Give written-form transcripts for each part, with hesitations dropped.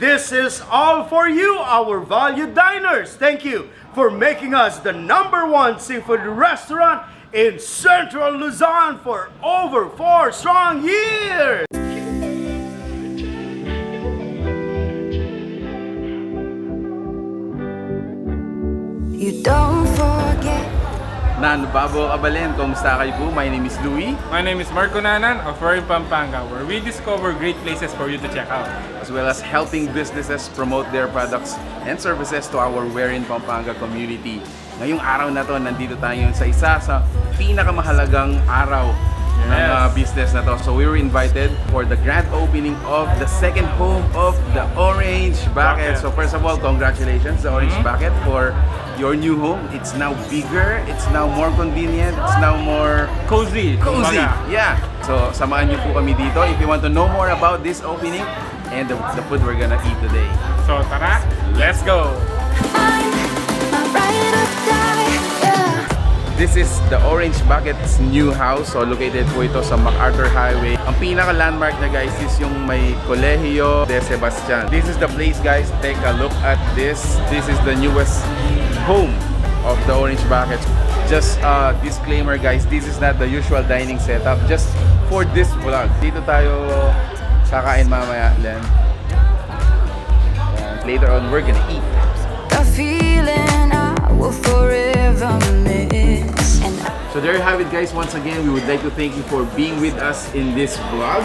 This is all for you, our valued diners. Thank you for making us the #1 seafood restaurant in Central Luzon for over 4 strong years. You don't forget. Nan Babo Abalen, kumusta kayo po? My name is Louie. My name is Marco Nanan of Pampanga, where we discover great places for you to check out. As well as helping businesses promote their products and services to our We're in Pampanga community. Ngayong araw na to, nandito tayo sa isa sa pinakamahalagang araw ng business na to. So we were invited for the grand opening of the second home of the Orange Bucket. So first of all, congratulations, the Orange Bucket, for your new home. It's now bigger, it's now more convenient, it's now more Cozy. Yeah. So samahan niyo po kami dito if you want to know more about this opening and the food we're gonna eat today. So tara, let's go! This is the Orange Bucket's new house. So located po ito sa MacAurthur Highway. Ang pinaka-landmark na guys is yung may Colegio de Sebastian. This is the place guys. Take a look at this. This is the newest home of the Orange Bucket. Just disclaimer guys, this is not the usual dining setup. Just for this vlog. Dito tayo kakain mamaya, Len. And later on, we're gonna eat. The feeling I will forever miss. So there you have it guys. Once again, we would like to thank you for being with us in this vlog.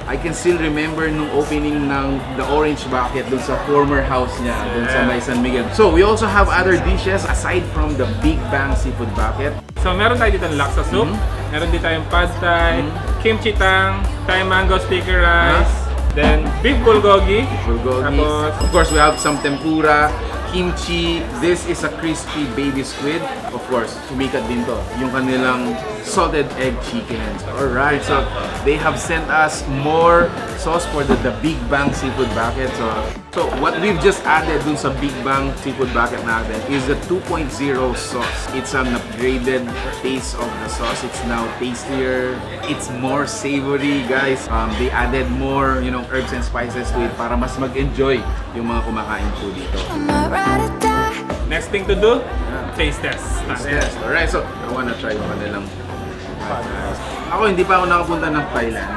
I can still remember nung opening ng the Orange Bucket dun sa former house niya, dun sa may San Miguel. So we also have other dishes aside from the Big Bang Seafood Bucket. So meron tayo dito ng laksa soup, meron din tayong pad thai, kimchi tang, Thai mango sticky rice, then beef bulgogi. Tapos, of course, we have some tempura, kimchi. This is a crispy baby squid. Of course, sumikat din to, yung kanilang salted egg chicken. Alright, so they have sent us more sauce for the Big Bang Seafood Bucket. So what we've just added dun sa Big Bang Seafood Bucket natin is the 2.0 sauce. It's an upgraded taste of the sauce. It's now tastier. It's more savory, guys. They added more, herbs and spices to it para mas mag-enjoy yung mga kumakain po dito. next thing to do, taste test. Alright, so I wanna try yung kanilang Ako hindi pa ako nakapunta ng Thailand.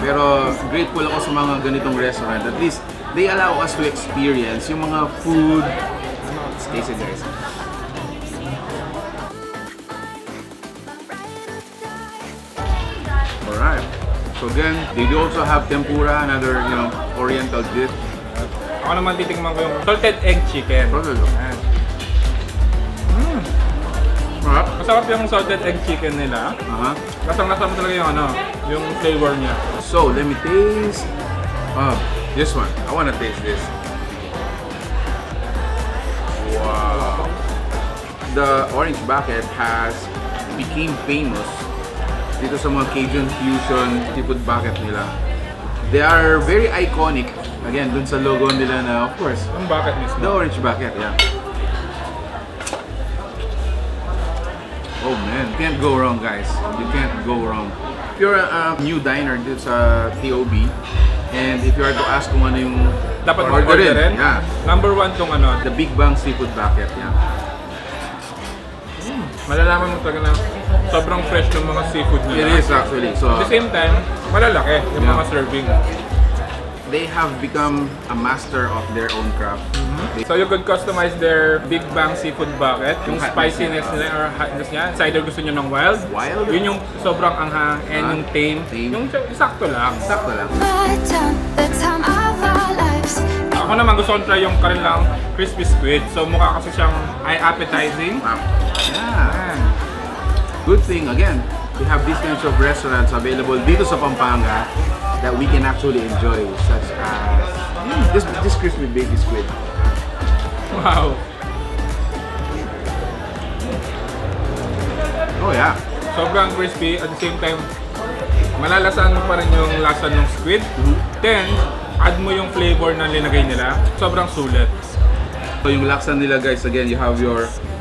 Pero grateful ako sa mga ganitong restaurant. At least they allow us to experience yung mga food. Let's taste it guys. Alright. So again, they do also have tempura, another oriental dish. Ako naman titingnan ko yung salted egg chicken. Masarap yung salted egg chicken nila. Lasang-lasa mo talaga yung flavor niya. So, let me taste this one. I wanna taste this. Wow. The Orange Bucket became famous dito sa mga Cajun fusion seafood bucket nila. They are very iconic. Again, dun sa logo nila na, of course, Yung bucket mismo. the Orange Bucket, yeah. Oh man, can't go wrong guys. You can't go wrong. If you're a new diner dito sa TOB, and if you are to ask kung ano yung Dapat orderin. Yeah. Number 1 tong The Big Bang Seafood Bucket, yeah. Malalaman mo talaga na sobrang fresh ng mga seafood nila. It is actually. So At the same time, malalaki yung mga serving. they have become a master of their own craft. So you could customize their Big Bang Seafood Bucket. Yung spiciness nila or hotness niya. It's either gusto nyo ng wild. Yun yung sobrang anghang and yung tame. Yung sakto lang. Sakto lang. Ako naman gusto kong try yung kanilang crispy squid. So mukha kasi siyang eye-appetizing. Yeah. Good thing, again, we have these kinds of restaurants available dito sa Pampanga that we can actually enjoy, such as this crispy baby squid. Wow! Oh yeah. Sobrang crispy, at the same time, malalasan mo pa rin yung lasa ng squid. Then, add mo yung flavor na linagay nila. Sobrang sulit. So yung laksa nila guys, again, you have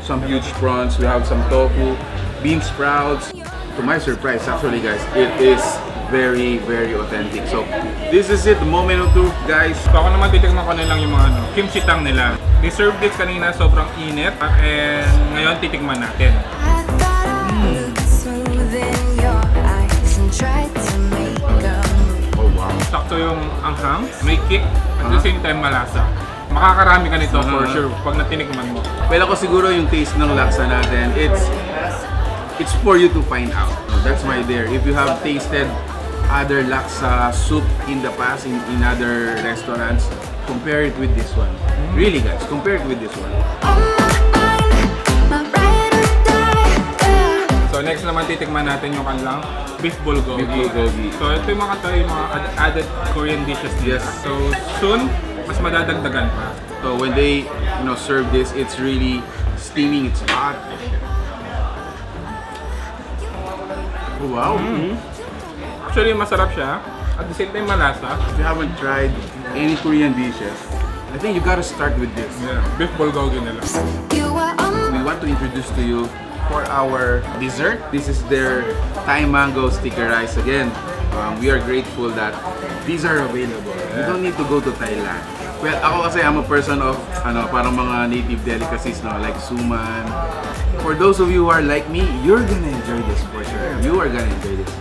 some huge prawns, we have some tofu, bean sprouts. To my surprise, actually guys, it is very, very authentic. So, this is it, the moment of truth, guys. So ako naman titikman ko na lang yung mga kimchi tang nila. They served this kanina, sobrang init. And ngayon titikman natin. I thought I looked smooth in your eyes and tried to make a move. Oh, wow. Sakto yung anghang, may kick, at the same time malasa. Makakarami ka nito for sure pag natinikman mo. Well, ako siguro yung taste ng laksa natin, it's for you to find out. That's my dare. If you have tasted other laksa soup in the past in other restaurants, compare it with this one. Really, guys, compare it with this one. On my mind, my ride or die, yeah. So next naman titikman natin yung kanilang beef bulgogi. Beef bulgogi. So ito yung yung mga added Korean dishes nila. Yes. So soon, mas madadagdagan pa. So when they serve this, it's really steaming. It's hot. Oh, wow. Actually, masarap siya. At the same time, malasa. If you haven't tried any Korean dishes, I think you gotta start with this. Yeah, beef bulgogi nila. You were on We want to introduce to you for our dessert. This is their Thai mango sticky rice. Again, we are grateful that these are available. You don't need to go to Thailand. Well, ako kasi I'm a person of parang mga native delicacies, no, like suman. For those of you who are like me, you're gonna enjoy this for sure. You are gonna enjoy this.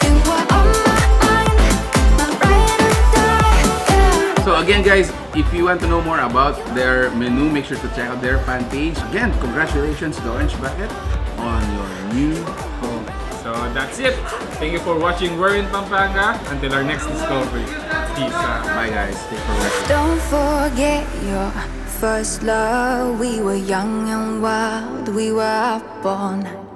You were on my mind, my ride or die, yeah. So again, guys, if you want to know more about their menu, make sure to check out their fan page. Again, congratulations to Orange Bucket on your new home. So that's it. Thank you for watching We're in Pampanga. Until our next discovery. Peace out. Bye, guys. Thanks for watching. Don't forget your first love. We were young and wild. We were up all night.